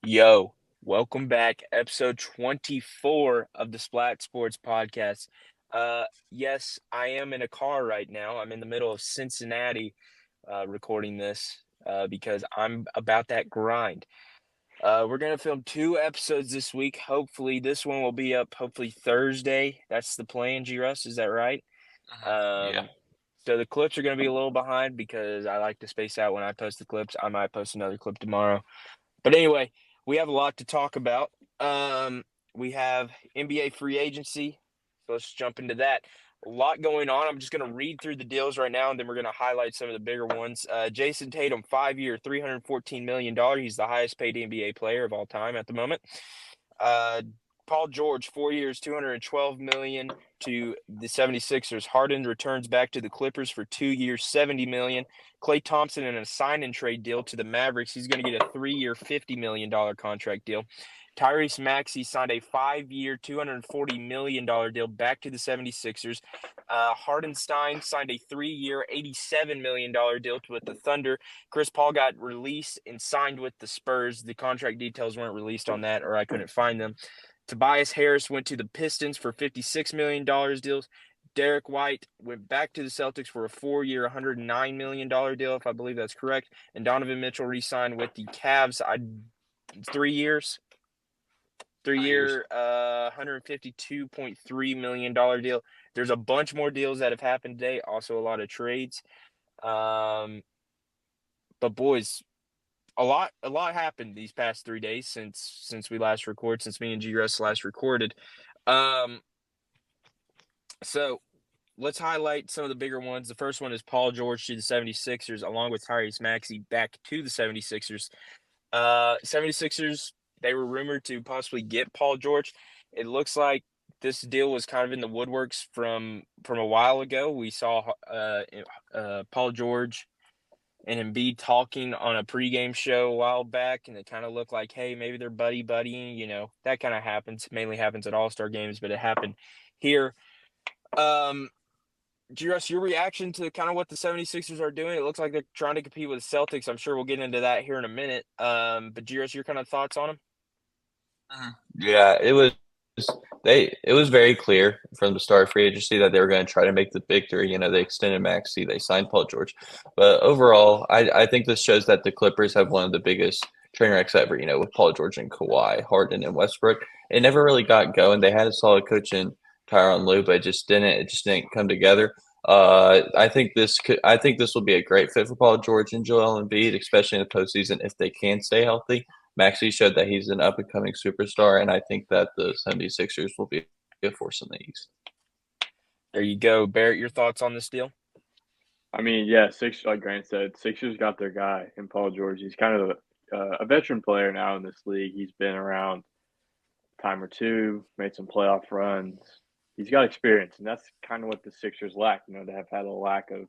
Yo, welcome back. Episode 24 of the Splat Sports Podcast. Yes, I am in a car right now. I'm in the middle of Cincinnati recording this because I'm about that grind. We're going to film two episodes this week. Hopefully, this one will be up hopefully Thursday. That's the plan, G Russ. Is that right? Yeah. Um, so the clips are going to be a little behind because I like to space out when I post the clips. I might post another clip tomorrow. But anyway, we have a lot to talk about. We have NBA free agency. So let's jump into that. A lot going on. I'm just going to read through the deals right now, and then we're going to highlight some of the bigger ones. Jason Tatum, 5-year, $314 million. He's the highest paid NBA player of all time at the moment. Uh, Paul George, 4 years, $212 million to the 76ers. Harden returns back to the Clippers for 2 years, $70 million. Klay Thompson in a sign and trade deal to the Mavericks. He's going to get a 3-year, $50 million contract deal. Tyrese Maxey signed a 5-year, $240 million deal back to the 76ers. Hardenstein signed a 3-year, $87 million deal with the Thunder. Chris Paul got released and signed with the Spurs. The contract details weren't released on that, or I couldn't find them. Tobias Harris went to the Pistons for $56 million deals. Derek White went back to the Celtics for a 4-year, $109 million deal, if I believe that's correct. And Donovan Mitchell re-signed with the Cavs. 3 years, three 3 years. year, $152.3 million deal. There's a bunch more deals that have happened today. Also, a lot of trades. Um, but boys, a lot happened these past 3 days since we last recorded, since me and G Russ last recorded. Um, so let's highlight some of the bigger ones. The first one is Paul George to the 76ers, along with Tyrese Maxey back to the 76ers. 76ers, they were rumored to possibly get Paul George. It looks like this deal was kind of in the woodworks from a while ago. We saw Paul George and Embiid talking on a pregame show a while back, and it kind of looked like, hey, maybe they're buddying. That kind of happens. Mainly happens at All-Star games, but it happened here. Um, Giros, your reaction to kind of what the 76ers are doing? It looks like they're trying to compete with the Celtics. I'm sure we'll get into that here in a minute. But Giros, your kind of thoughts on them? Yeah, it was very clear from the start of free agency that they were going to try to make the big three. They extended Maxey, they signed Paul George. But overall, I think this shows that the Clippers have one of the biggest train wrecks ever, with Paul George and Kawhi, Harden and Westbrook. It never really got going. They had a solid coach in Tyronn Lue, but it just didn't come together. I think this will be a great fit for Paul George and Joel Embiid, especially in the postseason if they can stay healthy. Maxey showed that he's an up and coming superstar, and I think that the 76ers will be a force in the East. There you go. Barrett, your thoughts on this deal? I mean, yeah, six like Grant said, Sixers got their guy in Paul George. He's kind of a veteran player now in this league. He's been around a time or two, made some playoff runs. He's got experience, and that's kind of what the Sixers lack. They have had a lack of,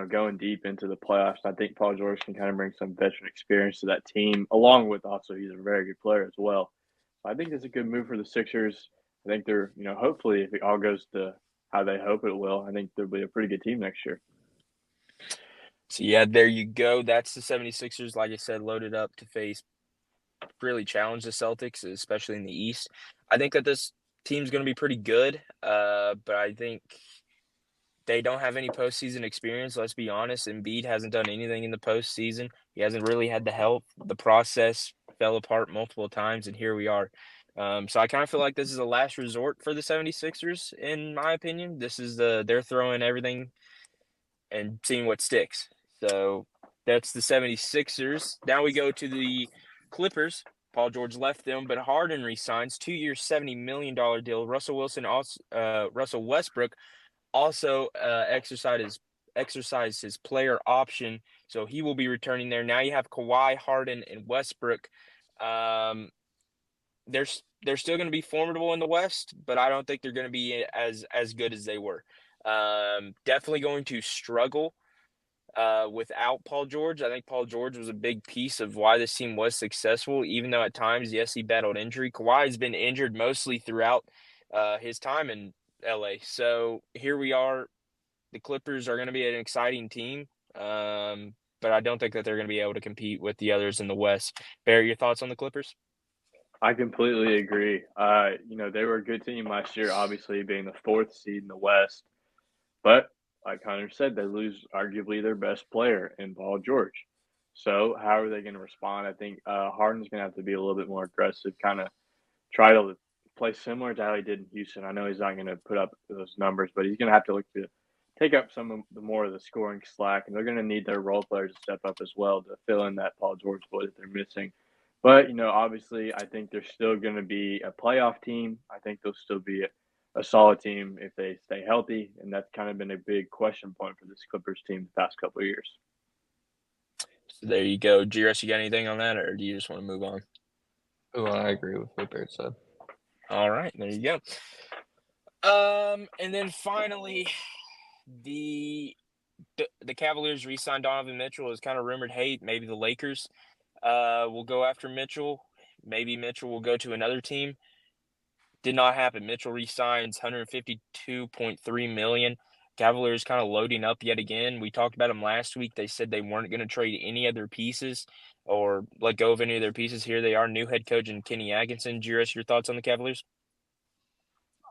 going deep into the playoffs. I think Paul George can kind of bring some veteran experience to that team, along with also he's a very good player as well. So I think it's a good move for the Sixers. I think they're, hopefully if it all goes to how they hope it will, I think they'll be a pretty good team next year. So, yeah, there you go. That's the 76ers, like I said, loaded up to face really challenge the Celtics, especially in the East. I think that this team's going to be pretty good, but I think they don't have any postseason experience. Let's be honest. Embiid hasn't done anything in the postseason. He hasn't really had the help. The process fell apart multiple times, and here we are. So I kind of feel like this is a last resort for the 76ers, in my opinion. They're throwing everything and seeing what sticks. So that's the 76ers. Now we go to the Clippers. Paul George left them, but Harden resigns 2 year, $70 million deal. Russell Westbrook also exercised his player option, so he will be returning there. Now you have Kawhi, Harden, and Westbrook. Um, they're they're still going to be formidable in the West, but I don't think they're going to be as good as they were. Definitely going to struggle without Paul George. I think Paul George was a big piece of why this team was successful, even though at times, yes, he battled injury. Kawhi has been injured mostly throughout his time in LA. So here we are. The Clippers are going to be an exciting team. but I don't think that they're going to be able to compete with the others in the West. Barrett, your thoughts on the Clippers? I completely agree. They were a good team last year, obviously being the fourth seed in the West. But like Hunter said, they lose arguably their best player in Paul George. So how are they going to respond? I think Harden's going to have to be a little bit more aggressive, kind of try to play similar to how he did in Houston. I know he's not going to put up those numbers, but he's going to have to look to take up some of the more of the scoring slack, and they're going to need their role players to step up as well to fill in that Paul George void that they're missing. But obviously, I think they're still going to be a playoff team. I think they'll still be a solid team if they stay healthy, and that's kind of been a big question point for this Clippers team the past couple of years. So there you go. GRS, you got anything on that, or do you just want to move on? Oh, I agree with what Barrett said. All right, there you go. And then finally, the Cavaliers re-signed Donovan Mitchell. Is kind of rumored, hey, maybe the Lakers will go after Mitchell. Maybe Mitchell will go to another team. Did not happen. Mitchell re-signs $152.3 million. Cavaliers kind of loading up yet again. We talked about them last week. They said they weren't going to trade any of their pieces or let go of any of their pieces. Here they are, new head coach and Kenny Atkinson. Juris, your thoughts on the Cavaliers?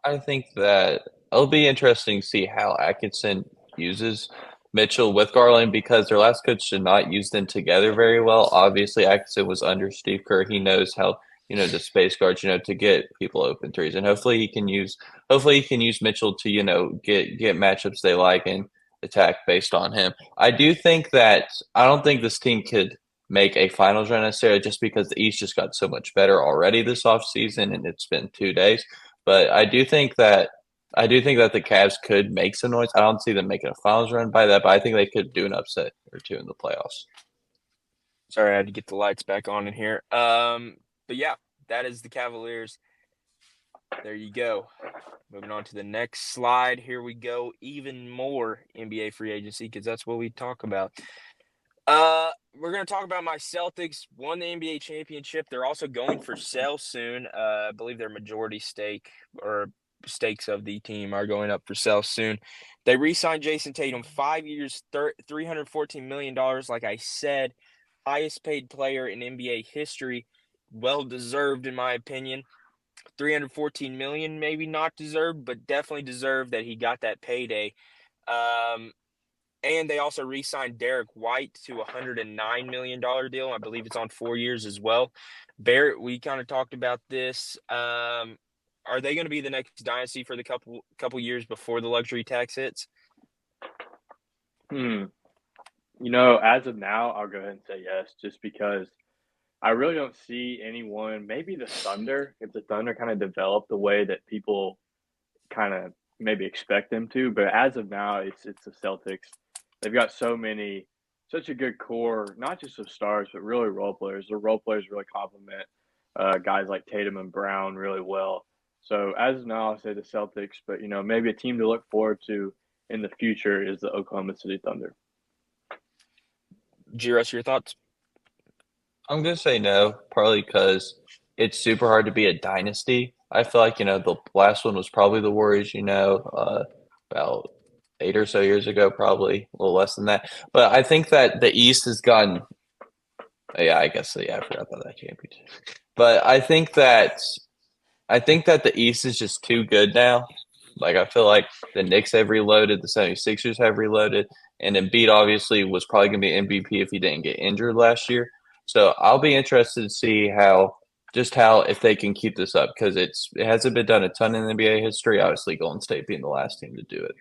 I think that it'll be interesting to see how Atkinson uses Mitchell with Garland because their last coach did not use them together very well. Obviously, Atkinson was under Steve Kerr. He knows how the space guards to get people open threes, and hopefully he can use Mitchell to get matchups they like and attack based on him. I don't think this team could make a finals run necessarily just because the East just got so much better already this offseason and it's been 2 days. But I do think that the Cavs could make some noise. I don't see them making a finals run by that, but I think they could do an upset or two in the playoffs. Sorry, I had to get the lights back on in here. But yeah, that is the Cavaliers. There you go. Moving on to the next slide. Here we go. Even more NBA free agency because that's what we talk about. We're going to talk about my Celtics. Won the NBA championship. They're also going for sale soon. I believe their majority stake or stakes of the team are going up for sale soon. They re-signed Jason Tatum, 5 years, $314 million. Like I said, highest paid player in NBA history. Well deserved, in my opinion. $314 million, maybe not deserved, but definitely deserved that he got that payday. And they also re-signed Derek White to a $109 million deal. I believe it's on 4 years as well. Barrett, we kind of talked about this. Are they going to be the next dynasty for the couple years before the luxury tax hits? As of now, I'll go ahead and say yes, just because I really don't see anyone. Maybe the Thunder, if the Thunder kind of develop the way that people kind of maybe expect them to. But as of now, it's the Celtics. They've got such a good core, not just of stars, but really role players. The role players really complement guys like Tatum and Brown really well. So as of now, I'll say the Celtics, but maybe a team to look forward to in the future is the Oklahoma City Thunder. Giros, your thoughts? I'm going to say no, partly because it's super hard to be a dynasty. I feel like, the last one was probably the Warriors, about 8 or so years ago, probably a little less than that. But I think that the East has gotten – yeah, I guess, I forgot about that championship. But I think that the East is just too good now. Like, I feel like the Knicks have reloaded, the 76ers have reloaded, and Embiid obviously was probably going to be MVP if he didn't get injured last year. So I'll be interested to see how if they can keep this up because it hasn't been done a ton in NBA history. Obviously, Golden State being the last team to do it.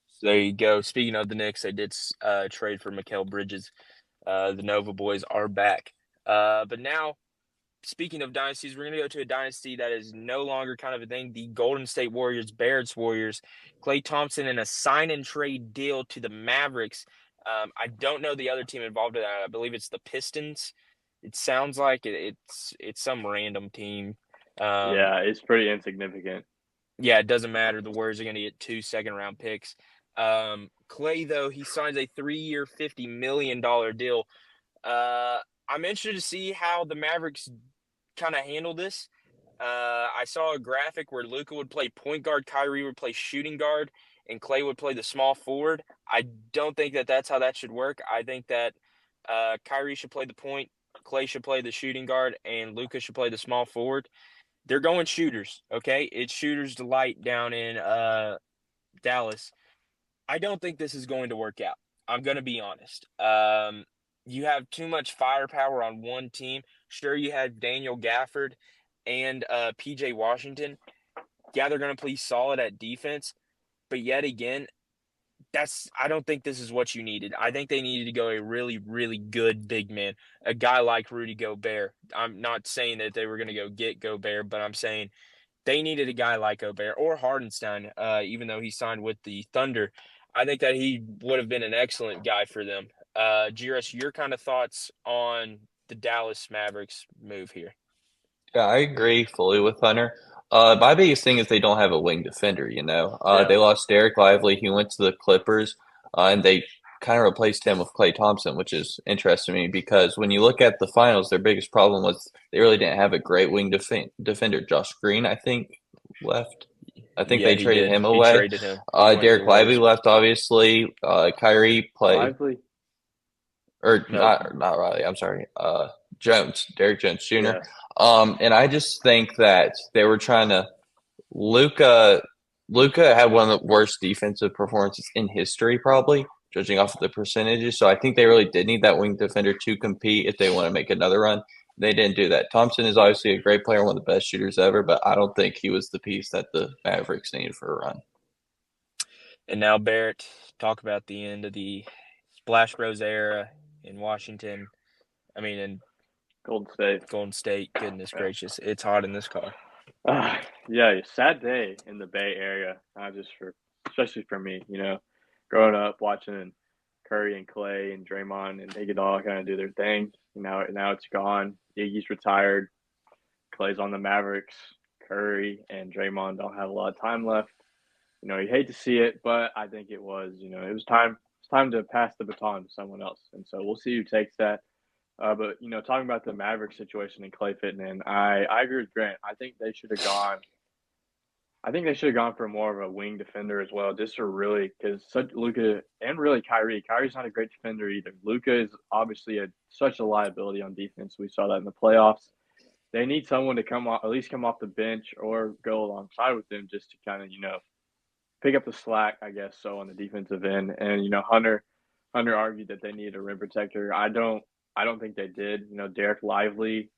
So there you go. Speaking of the Knicks, they did trade for Mikal Bridges. The Nova boys are back. But now, speaking of dynasties, we're going to go to a dynasty that is no longer kind of a thing. The Golden State Warriors, Barrett's Warriors, Klay Thompson in a sign and trade deal to the Mavericks. I don't know the other team involved in that. I believe it's the Pistons. It sounds like it's some random team. Yeah, it's pretty insignificant. Yeah, it doesn't matter. The Warriors are going to get 2 second-round picks. Klay, though, he signs a 3-year, $50 million deal. I'm interested to see how the Mavericks kind of handle this. I saw a graphic where Luka would play point guard, Kyrie would play shooting guard, and Clay would play the small forward. I don't think that that's how that should work. I think that Kyrie should play the point, Clay should play the shooting guard, and Luka should play the small forward. They're going shooters, okay? It's shooters delight down in Dallas. I don't think this is going to work out. I'm going to be honest. You have too much firepower on one team. Sure, you had Daniel Gafford and PJ Washington. Yeah, they're going to play solid at defense, but yet again, I don't think this is what you needed. I think they needed to go a really, really good big man, a guy like Rudy Gobert. I'm not saying that they were going to go get Gobert, but I'm saying they needed a guy like Gobert or Hardenstein, even though he signed with the Thunder. I think that he would have been an excellent guy for them. Giras, your kind of thoughts on the Dallas Mavericks move here? Yeah, I agree fully with Hunter. My biggest thing is they don't have a wing defender, you know. Yeah. They lost Derek Lively. He went to the Clippers, and they kind of replaced him with Klay Thompson, which is interesting to me because when you look at the finals, their biggest problem was they really didn't have a great wing defender. Josh Green, I think, left. I think Yeah, they he traded did. him He away. traded him. He went to the Derek Lively Wolves. left, obviously. Kyrie played, Lively? or No. not Riley. I'm sorry. Jones, Derek Jones Jr. Yeah. And I just think that they were trying to Luca had one of the worst defensive performances in history, probably, judging off of the percentages. So I think they really did need that wing defender to compete if they want to make another run. They didn't do that. Thompson is obviously a great player, one of the best shooters ever, but I don't think he was the piece that the Mavericks needed for a run. And now, Barrett, talk about the end of the Splash Bros era in Washington. I mean, in Golden State. Golden State. Goodness gracious. It's hot in this car. Yeah, sad day in the Bay Area, not just especially for me, you know, growing up watching Curry and Clay and Draymond and they could all kind of do their thing. Now it's gone. Iggy's retired. Clay's on the Mavericks. Curry and Draymond don't have a lot of time left. You know, you hate to see it, but I think it was, it was time. It's time to pass the baton to someone else, and so we'll see who takes that. But talking about the Mavericks situation and Clay fitting in, I agree with Grant. I think they should have gone. I think they should have gone for more of a wing defender as well, just to really because such Luka and really Kyrie. Kyrie's not a great defender either. Luka is obviously such a liability on defense. We saw that in the playoffs. They need someone to at least come off the bench or go alongside with them just to kind of pick up the slack, I guess, so on the defensive end. And Hunter argued that they needed a rim protector. I don't think they did. Derek Lively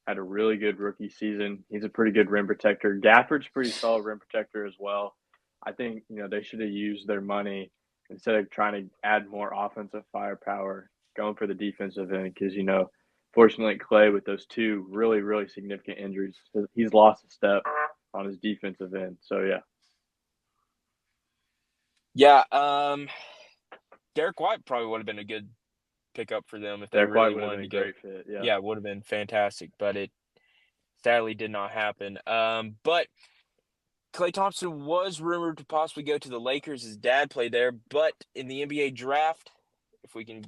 had a really good rookie season. He's a pretty good rim protector. Gafford's pretty solid rim protector as well. I think, they should have used their money instead of trying to add more offensive firepower, going for the defensive end because, fortunately Clay with those two really, really significant injuries, he's lost a step on his defensive end. So, yeah. Yeah, Derek White probably would have been a good pickup for them if they Derek really White would have wanted been to a go. great fit. Yeah, it would have been fantastic, but it sadly did not happen. But Klay Thompson was rumored to possibly go to the Lakers. His dad played there, but in the NBA draft, if we can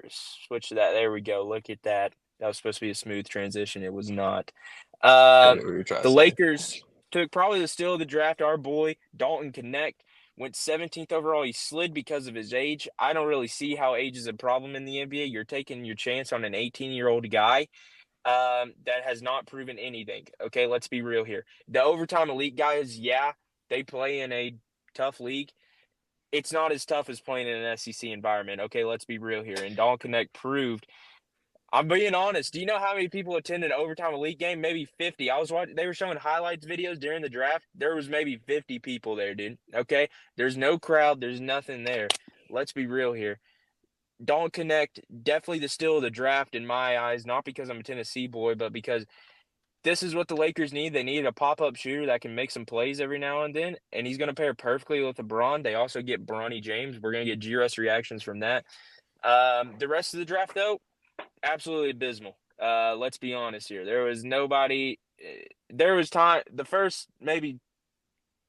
switch to that. There we go. Look at that. That was supposed to be a smooth transition. It was not. We were trying The to say. Lakers took probably the steal of the draft. Our boy, Dalton Connect, went 17th overall. He slid because of his age. I don't really see how age is a problem in the NBA. You're taking your chance on an 18-year-old guy that has not proven anything. Okay, let's be real here. The overtime elite guys, yeah, they play in a tough league. It's not as tough as playing in an SEC environment. Okay, let's be real here. And Dalton Connect proved. I'm being honest. Do you know how many people attend an overtime elite game? Maybe 50. I was watching. They were showing highlights videos during the draft. There was maybe 50 people there, dude. Okay, there's no crowd. There's nothing there. Let's be real here. Don't Connect, definitely the steal of the draft in my eyes, not because I'm a Tennessee boy, but because this is what the Lakers need. They need a pop-up shooter that can make some plays every now and then, and he's going to pair perfectly with LeBron. They also get Bronny James. We're going to get GRS reactions from that. The rest of the draft, though, absolutely abysmal. Let's be honest here. There was nobody. There was time. The first maybe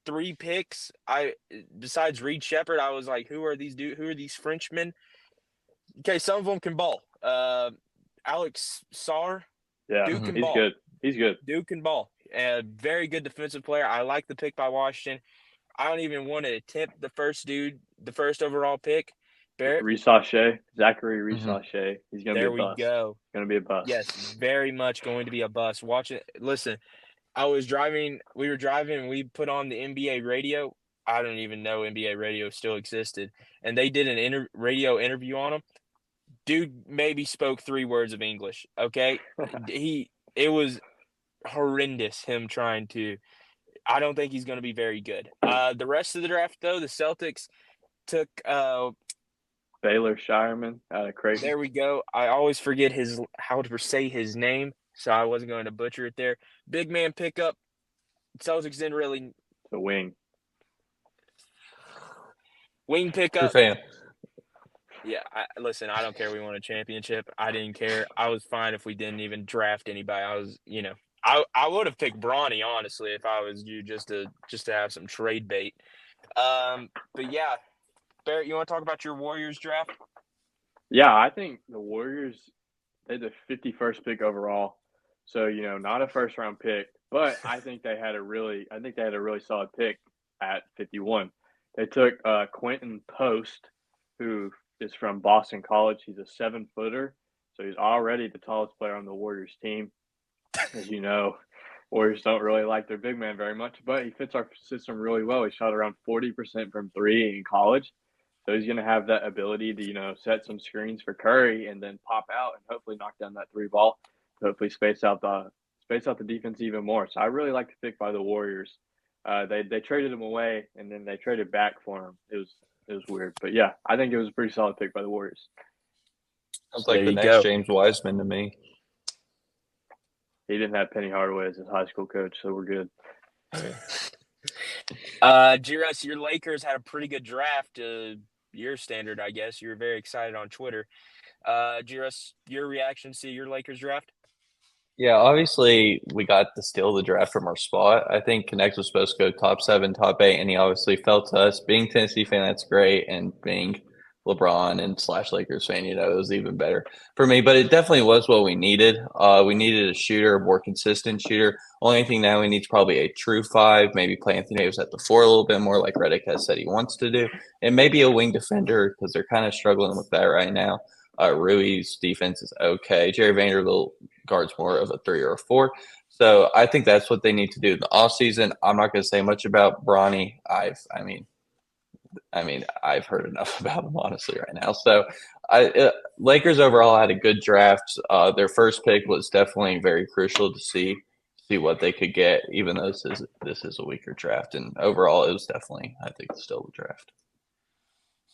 3 picks, besides Reed Shepard, I was like, who are these Frenchmen? Okay, some of them can ball. Alex Sarr, Yeah, Duke can he's ball. good. He's good. Duke can ball. Very good defensive player. I like the pick by Washington. I don't even want to attempt the first overall pick. Barrett, Zachary Mhm. Reese. He's going to be there a we bust. go. Going to be a bust. Yes, very much going to be a bust. Watch it. Listen, we were driving, and we put on the NBA radio. I don't even know NBA radio still existed. And they did an radio interview on him. Dude maybe spoke 3 words of English, okay? It was horrendous him trying to. I don't think he's going to be very good. The rest of the draft, though, the Celtics took Baylor Shireman out of Creighton. there we go. I always forget how to say his name, so I wasn't going to butcher it there. Big man pickup. Celtics didn't really The wing. wing True pickup. fan. Yeah, listen, I don't care we won a championship. I didn't care. I was fine if we didn't even draft anybody. I would have picked Bronny, honestly, if I was you, just to have some trade bait. But yeah, Barrett, you want to talk about your Warriors draft? Yeah, I think the Warriors, they had the 51st pick overall. So, not a first round pick, but I think they had a really solid pick at 51. They took Quentin Post, who is from Boston College. He's a 7-footer, so he's already the tallest player on the Warriors team. As you know, Warriors don't really like their big man very much, but he fits our system really well. He shot around 40% from 3 in college. So he's going to have that ability to, set some screens for Curry and then pop out and hopefully knock down that 3 ball. Hopefully space out the defense even more. So I really like the pick by the Warriors. They traded him away and then they traded back for him. It was weird, but yeah, I think it was a pretty solid pick by the Warriors. Sounds So like there the you next go. James Wiseman to me. He didn't have Penny Hardaway as his high school coach, so we're good. Giras, your Lakers had a pretty good draft. Your standard, I guess. You were very excited on Twitter. Giras, your reaction to your Lakers draft? Yeah, obviously we got to steal the draft from our spot. I think Connect was supposed to go top 7, top 8, and he obviously fell to us. Being Tennessee fan, that's great, and being LeBron and / Lakers fan, it was even better for me. But it definitely was what we needed. We needed a shooter, a more consistent shooter. Only thing now we need is probably a true 5, maybe play Anthony Davis at the 4 a little bit more, like Redick has said he wants to do, and maybe a wing defender because they're kind of struggling with that right now. Rui's defense is okay. Jerry Vanderbilt guards more of a 3 or a 4. So I think that's what they need to do in the offseason. I'm not going to say much about Bronny. I've heard enough about him honestly right now. So Lakers overall had a good draft. Their first pick was definitely very crucial to see what they could get, even though this is a weaker draft. And overall, it was definitely, I think, still the draft.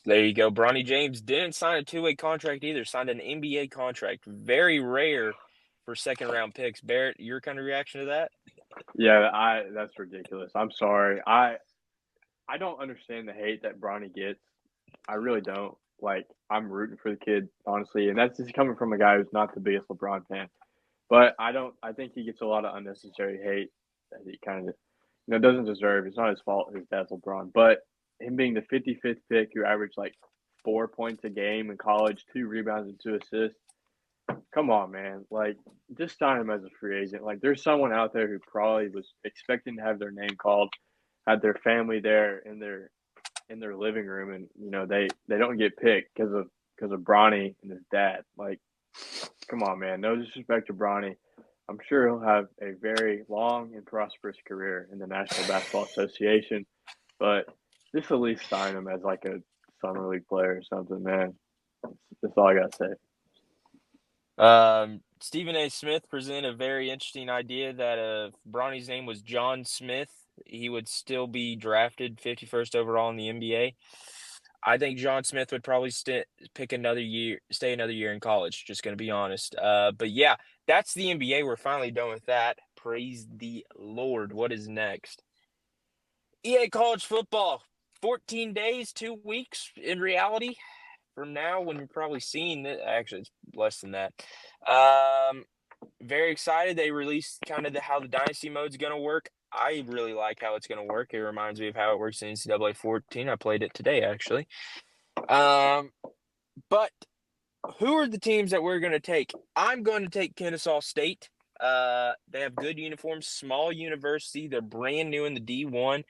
There you go. Bronny James didn't sign a 2-way contract either. Signed an NBA contract. Very rare for second-round picks. Barrett, your kind of reaction to that? Yeah, that's ridiculous. I'm sorry. I don't understand the hate that Bronny gets. I really don't. Like, I'm rooting for the kid, honestly, and that's just coming from a guy who's not the biggest LeBron fan. But I think he gets a lot of unnecessary hate that he kind of, doesn't deserve. It's not his fault. His dad's LeBron, but him being the 55th pick, who averaged like 4 points a game in college, 2 rebounds and 2 assists. Come on, man. Like, just sign him as a free agent. Like, there's someone out there who probably was expecting to have their name called, had their family there in their living room, and they don't get picked because of Bronny and his dad. Like, come on, man. No disrespect to Bronny. I'm sure he'll have a very long and prosperous career in the National Basketball Association, but just at least sign him as like a summer league player or something, man. That's all I gotta say. Stephen A. Smith presented a very interesting idea that if Bronny's name was John Smith, he would still be drafted 51st overall in the NBA. I think John Smith would probably stay another year in college, just going to be honest. But yeah, that's the NBA. We're finally done with that. Praise the Lord. What is next? EA College Football. 14 days, 2 weeks in reality from now when you're probably seeing it. Actually, it's less than that. Very excited. They released kind of how the dynasty mode's going to work. I really like how it's going to work. It reminds me of how it works in NCAA 14. I played it today, actually. But who are the teams that we're going to take? I'm going to take Kennesaw State. They have good uniforms, small university. They're brand new in the D1.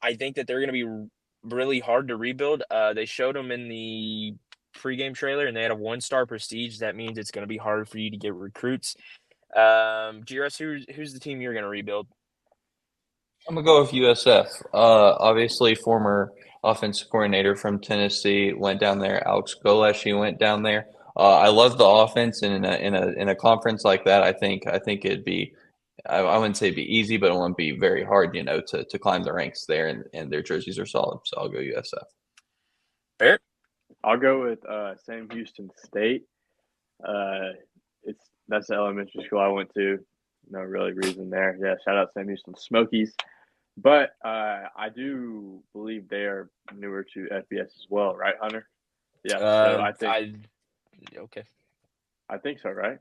I think that they're going to be really hard to rebuild. They showed them in the pregame trailer, and they had a 1-star prestige. That means it's going to be hard for you to get recruits. GRS, who's the team you're going to rebuild? I'm gonna go with USF. Obviously, former offensive coordinator from Tennessee went down there. Alex Golesh, he went down there. I love the offense, and in a conference like that, I think it'd be I wouldn't say it'd be easy, but it wouldn't be very hard, to climb the ranks there, and their jerseys are solid. So I'll go USF. Barrett? I'll go with Sam Houston State. That's the elementary school I went to. No really reason there. Yeah, shout out Sam Houston Smokies. But I do believe they are newer to FBS as well, right, Hunter? Yeah. So Okay. I think so, right?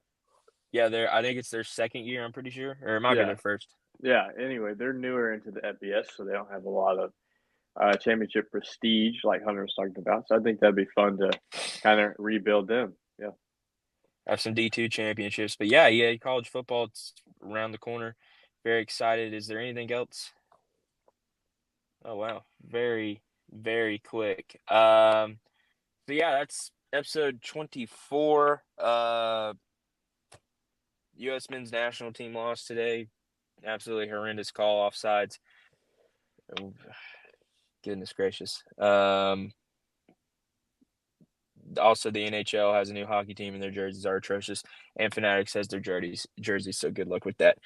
Yeah, I think it's their second year, I'm pretty sure. Or it might be their first. Yeah. Anyway, they're newer into the FBS, so they don't have a lot of championship prestige like Hunter was talking about. So I think that'd be fun to kind of rebuild them. Yeah. Have some D2 championships. But yeah, college football, it's around the corner. Very excited. Is there anything else? Oh, wow. Very, very quick. So yeah, that's episode 24. U.S. men's national team lost today. Absolutely horrendous call offsides. Oh, goodness gracious. Also, the NHL has a new hockey team, and their jerseys are atrocious. And Fanatics has their jerseys. So good luck with that.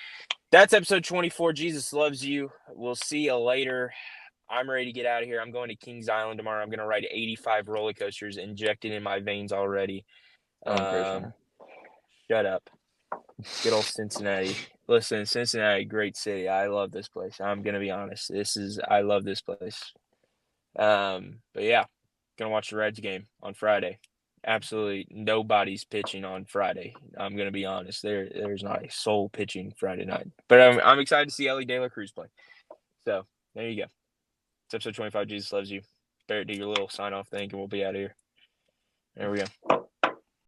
That's episode 24. Jesus loves you. We'll see you later. I'm ready to get out of here. I'm going to Kings Island tomorrow. I'm going to ride 85 roller coasters injected in my veins already. Shut up. Good old Cincinnati. Listen, Cincinnati, great city. I love this place. I'm going to be honest. I love this place. But yeah, going to watch the Reds game on Friday. Absolutely nobody's pitching on Friday. I'm going to be honest. There's not a soul pitching Friday night. But I'm excited to see Ellie De La Cruz play. So there you go. It's episode 25. Jesus loves you. Barrett, do your little sign off thing, and we'll be out of here. There we go.